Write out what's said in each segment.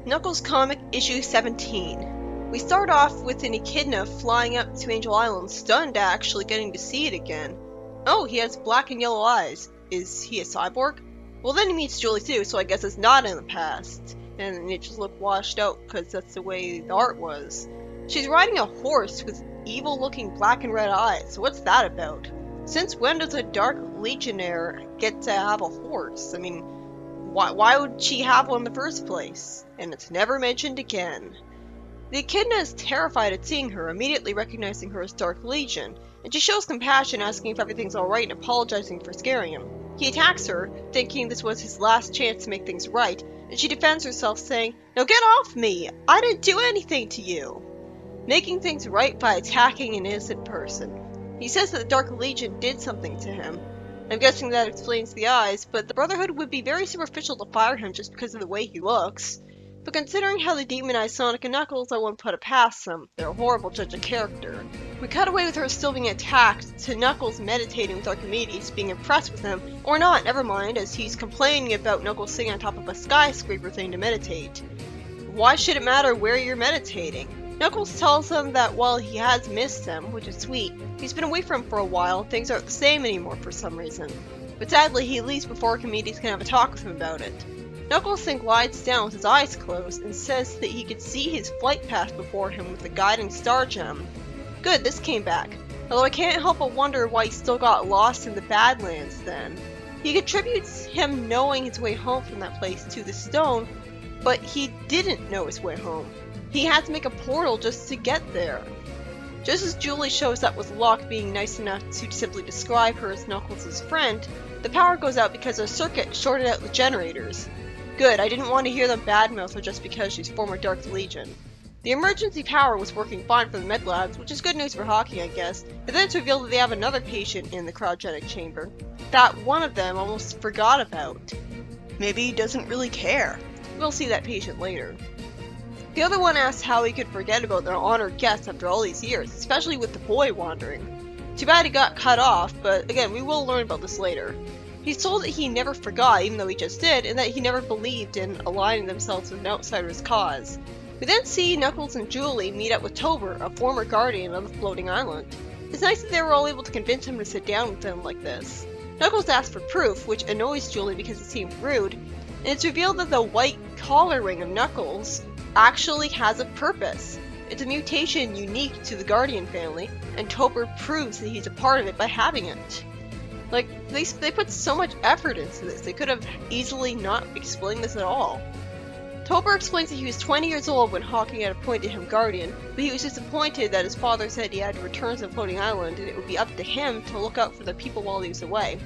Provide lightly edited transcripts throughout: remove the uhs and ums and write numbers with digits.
Knuckles Comic Issue 17. We start off with an echidna flying up to Angel Island, stunned at actually getting to see it again. Oh, he has black and yellow eyes. Is he a cyborg? Well, then he meets Julie too, so I guess it's not in the past. And it just looked washed out because that's the way the art was. She's riding a horse with evil-looking black and red eyes. What's that about? Since when does a Dark Legionnaire get to have a horse? I mean, why would she have one in the first place? And it's never mentioned again. The echidna is terrified at seeing her, immediately recognizing her as Dark Legion, and she shows compassion, asking if everything's alright and apologizing for scaring him. He attacks her, thinking this was his last chance to make things right, and she defends herself, saying, "Now get off me! I didn't do anything to you!" Making things right by attacking an innocent person. He says that the Dark Legion did something to him. I'm guessing that explains the eyes, but the Brotherhood would be very superficial to fire him just because of the way he looks. But considering how they demonize Sonic and Knuckles, I wouldn't put it past them. They're a horrible judge of character. We cut away with her still being attacked, to Knuckles meditating with Archimedes, being impressed with him, or not, never mind, as he's complaining about Knuckles sitting on top of a skyscraper thing to meditate. Why should it matter where you're meditating? Knuckles tells him that while he has missed him, which is sweet, he's been away from him for a while and things aren't the same anymore for some reason. But sadly, he leaves before Archimedes can have a talk with him about it. Knuckles then glides down with his eyes closed and says that he could see his flight path before him with the guiding star gem. Good, this came back. Although I can't help but wonder why he still got lost in the Badlands then. He contributes him knowing his way home from that place to the stone, but he didn't know his way home. He had to make a portal just to get there. Just as Julie shows up with Locke being nice enough to simply describe her as Knuckles' friend, the power goes out because a circuit shorted out the generators. Good, I didn't want to hear them badmouth her just because she's former Dark Legion. The emergency power was working fine for the med labs, which is good news for Hockey, I guess, but then it's revealed that they have another patient in the cryogenic chamber that one of them almost forgot about. Maybe he doesn't really care. We'll see that patient later. The other one asks how he could forget about their honored guest after all these years, especially with the boy wandering. Too bad he got cut off, but again, we will learn about this later. He's told that he never forgot, even though he just did, and that he never believed in aligning themselves with an outsider's cause. We then see Knuckles and Julie meet up with Tober, a former guardian of the floating island. It's nice that they were all able to convince him to sit down with them like this. Knuckles asks for proof, which annoys Julie because it seemed rude, and it's revealed that the white collar ring of Knuckles actually has a purpose. It's a mutation unique to the Guardian family, and Tober proves that he's a part of it by having it. Like, they put so much effort into this, they could have easily not explained this at all. Tober explains that he was 20 years old when Hawking had appointed him Guardian, but he was disappointed that his father said he had to return to the floating island and it would be up to him to look out for the people while he was away.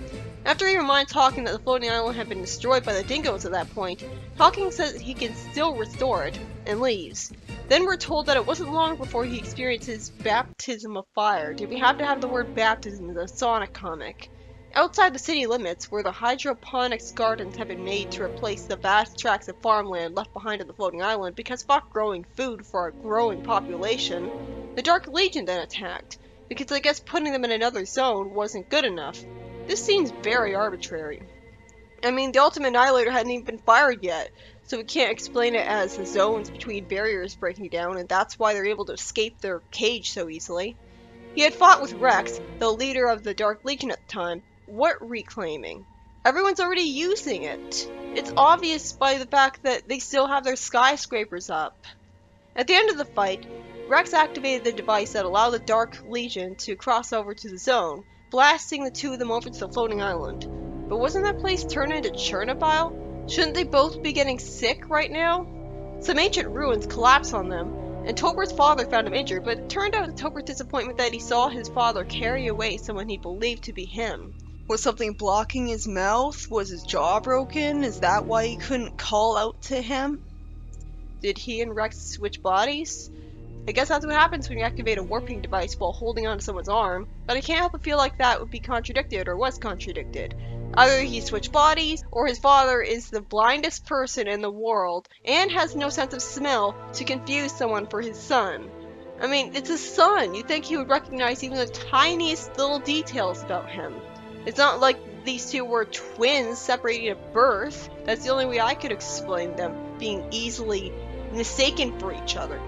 After he reminds Hawking that the floating island had been destroyed by the dingoes at that point, Hawking says that he can still restore it, and leaves. Then we're told that it wasn't long before he experienced his baptism of fire. Did we have to have the word baptism in the Sonic comic? Outside the city limits, where the hydroponics gardens have been made to replace the vast tracts of farmland left behind on the floating island because fuck growing food for a growing population, the Dark Legion then attacked, because I guess putting them in another zone wasn't good enough. This seems very arbitrary. I mean, the Ultimate Annihilator hadn't even been fired yet, so we can't explain it as the zones between barriers breaking down, and that's why they're able to escape their cage so easily. He had fought with Rex, the leader of the Dark Legion at the time. What reclaiming? Everyone's already using it. It's obvious by the fact that they still have their skyscrapers up. At the end of the fight, Rex activated the device that allowed the Dark Legion to cross over to the zone, blasting the two of them over to the floating island. But wasn't that place turned into Chernobyl? Shouldn't they both be getting sick right now? Some ancient ruins collapsed on them, and Tober's father found him injured, but it turned out to Tober's disappointment that he saw his father carry away someone he believed to be him. Was something blocking his mouth? Was his jaw broken? Is that why he couldn't call out to him? Did he and Rex switch bodies? I guess that's what happens when you activate a warping device while holding onto someone's arm, but I can't help but feel like that would be contradicted, or was contradicted. Either he switched bodies, or his father is the blindest person in the world, and has no sense of smell to confuse someone for his son. I mean, it's his son. You'd think he would recognize even the tiniest little details about him. It's not like these two were twins separated at birth. That's the only way I could explain them. being easily mistaken for each other.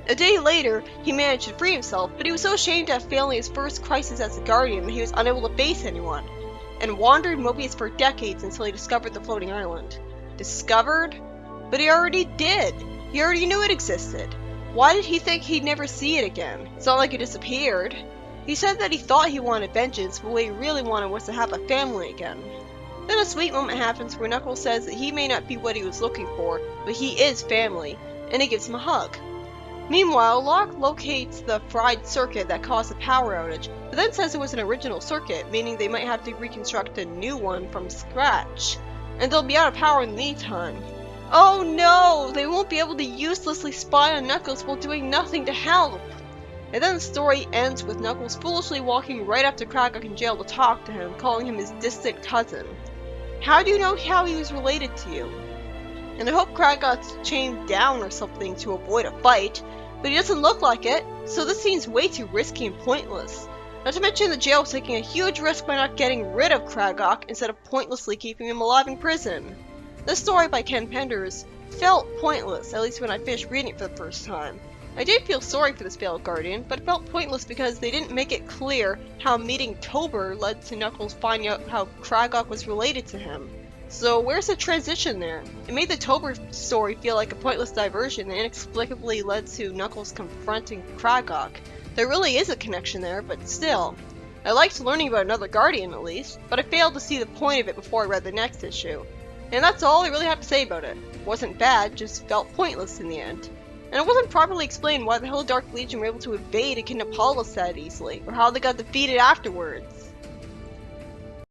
A day later, he managed to free himself, but he was so ashamed of failing his first crisis as a guardian that he was unable to face anyone, and wandered Mobius for decades until he discovered the floating island. Discovered? But he already did! He already knew it existed. Why did he think he'd never see it again? It's not like it disappeared. He said that he thought he wanted vengeance, but what he really wanted was to have a family again. Then a sweet moment happens where Knuckles says that he may not be what he was looking for, but he is family, and he gives him a hug. Meanwhile, Locke locates the fried circuit that caused the power outage, but then says it was an original circuit, meaning they might have to reconstruct a new one from scratch, and they'll be out of power in the meantime. Oh no! They won't be able to uselessly spy on Knuckles while doing nothing to help! And then the story ends with Knuckles foolishly walking right up to Kragok in jail to talk to him, calling him his distant cousin. How do you know how he was related to you? And I hope Kragok's chained down or something to avoid a fight, but he doesn't look like it, so this seems way too risky and pointless. Not to mention the jail was taking a huge risk by not getting rid of Kragok instead of pointlessly keeping him alive in prison. This story by Ken Penders felt pointless, at least when I finished reading it for the first time. I did feel sorry for this failed guardian, but it felt pointless because they didn't make it clear how meeting Tober led to Knuckles finding out how Kragok was related to him. So where's the transition there? It made the Tober story feel like a pointless diversion that inexplicably led to Knuckles confronting Kragok. There really is a connection there, but still. I liked learning about another guardian at least, but I failed to see the point of it before I read the next issue. And that's all I really have to say about it. It wasn't bad, just felt pointless in the end. And it wasn't properly explained why the Hell Dark Legion were able to evade Echidna Paulus that easily, or how they got defeated afterwards.